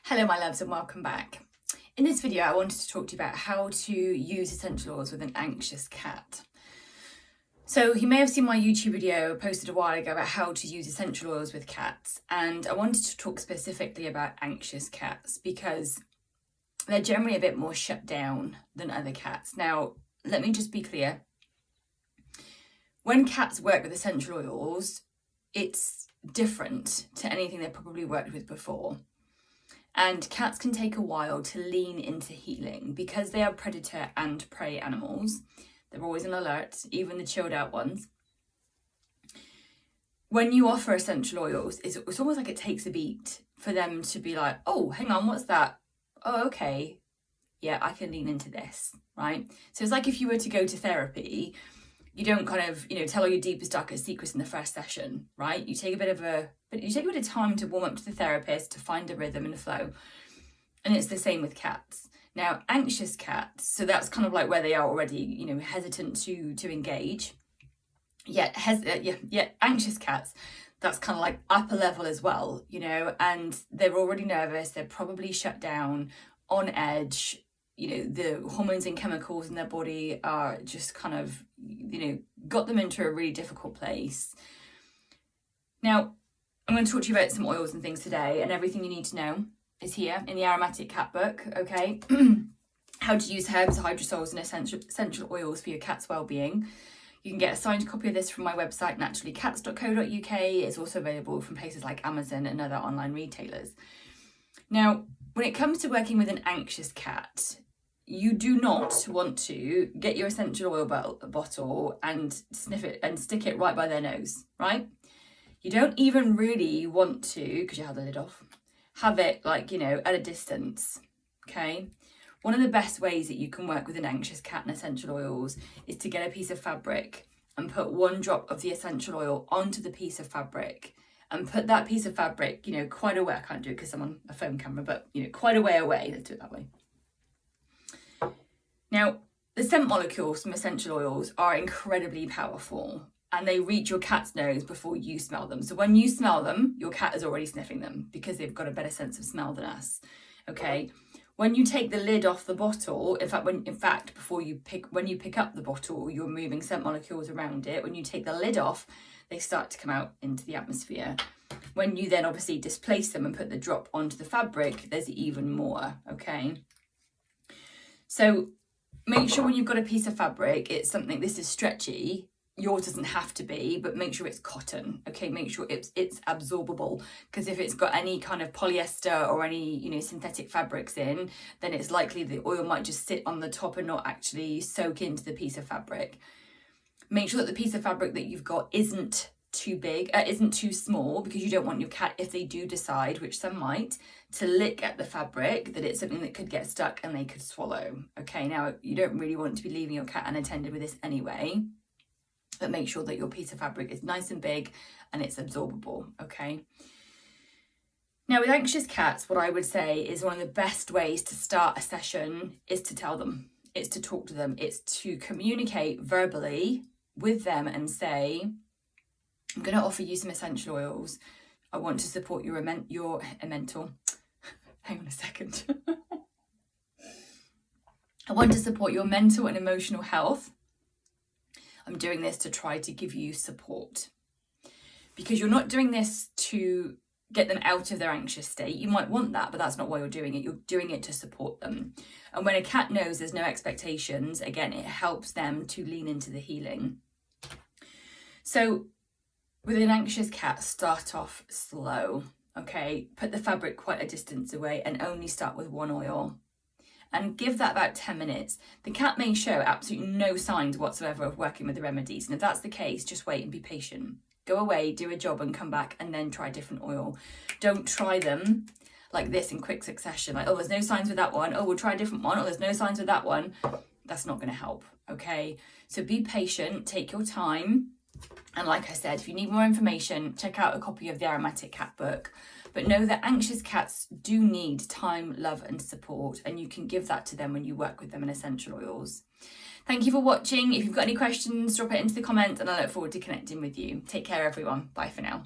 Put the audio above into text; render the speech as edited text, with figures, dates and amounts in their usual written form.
Hello my loves and welcome back. In this video I wanted to talk to you about how to use essential oils with an anxious cat. So you may have seen my YouTube video posted a while ago about how to use essential oils with cats, and I wanted to talk specifically about anxious cats because they're generally a bit more shut down than other cats. Now let me just be clear, when cats work with essential oils it's different to anything they've probably worked with before. And cats can take a while to lean into healing because they are predator and prey animals. They're always on alert, even the chilled out ones. When you offer essential oils, it's almost like it takes a beat for them to be like, oh, hang on, what's that? Oh, okay. Yeah, I can lean into this, right? So it's like if you were to go to therapy, you don't kind of, tell all your deepest, darkest secrets in the first session, right? You take a bit of time to warm up to the therapist, to find a rhythm and a flow. And it's the same with cats. Now, anxious cats, so that's kind of like where they are already, hesitant to engage. Yet anxious cats, that's kind of like upper level as well, and they're already nervous. They're probably shut down, on edge. The hormones and chemicals in their body are just kind of, got them into a really difficult place. Now, I'm going to talk to you about some oils and things today, and everything you need to know is here in the Aromatic Cat book, okay? How to use herbs, hydrosols and essential oils for your cat's well-being. You can get a signed copy of this from my website, naturallycats.co.uk. It's also available from places like Amazon and other online retailers. Now, when it comes to working with an anxious cat, you do not want to get your essential oil bottle and sniff it and stick it right by their nose, right? You don't even really want to, because you have the lid off, have it like, at a distance, okay? One of the best ways that you can work with an anxious cat and essential oils is to get a piece of fabric and put one drop of the essential oil onto the piece of fabric and put that piece of fabric, quite a way. I can't do it because I'm on a phone camera, but, quite a way away. Let's do it that way. Now, the scent molecules from essential oils are incredibly powerful and they reach your cat's nose before you smell them. So when you smell them, your cat is already sniffing them because they've got a better sense of smell than us, okay? When you take the lid off the bottle, when you pick up the bottle, you're moving scent molecules around it. When you take the lid off, they start to come out into the atmosphere. When you then obviously displace them and put the drop onto the fabric, there's even more, okay? So make sure when you've got a piece of fabric, this is stretchy. Yours doesn't have to be, but make sure it's cotton, okay? Make sure it's absorbable, because if it's got any kind of polyester or any, synthetic fabrics in, then it's likely the oil might just sit on the top and not actually soak into the piece of fabric. Make sure that the piece of fabric that you've got isn't too big, isn't too small, because you don't want your cat, if they do decide, which some might, to lick at the fabric, that it's something that could get stuck and they could swallow, okay? Now, you don't really want to be leaving your cat unattended with this anyway, but make sure that your piece of fabric is nice and big and it's absorbable, okay? Now, with anxious cats, what I would say is one of the best ways to start a session is to tell them, it's to talk to them, it's to communicate verbally with them and say, I'm going to offer you some essential oils. I want to support your mental. Hang on a second. I want to support your mental and emotional health. I'm doing this to try to give you support, because you're not doing this to get them out of their anxious state. You might want that, but that's not why you're doing it. You're doing it to support them. And when a cat knows there's no expectations, again, it helps them to lean into the healing. So with an anxious cat, start off slow, okay? Put the fabric quite a distance away and only start with one oil. And give that about 10 minutes. The cat may show absolutely no signs whatsoever of working with the remedies. And if that's the case, just wait and be patient. Go away, do a job and come back and then try a different oil. Don't try them like this in quick succession. Like, oh, there's no signs with that one. Oh, we'll try a different one. Oh, there's no signs with that one. That's not going to help, okay? So be patient, take your time. And like I said, if you need more information, check out a copy of the Aromatic Cat book. But know that anxious cats do need time, love and support, and you can give that to them when you work with them in essential oils. Thank you for watching. If you've got any questions, drop it into the comments and I look forward to connecting with you. Take care, everyone. Bye for now.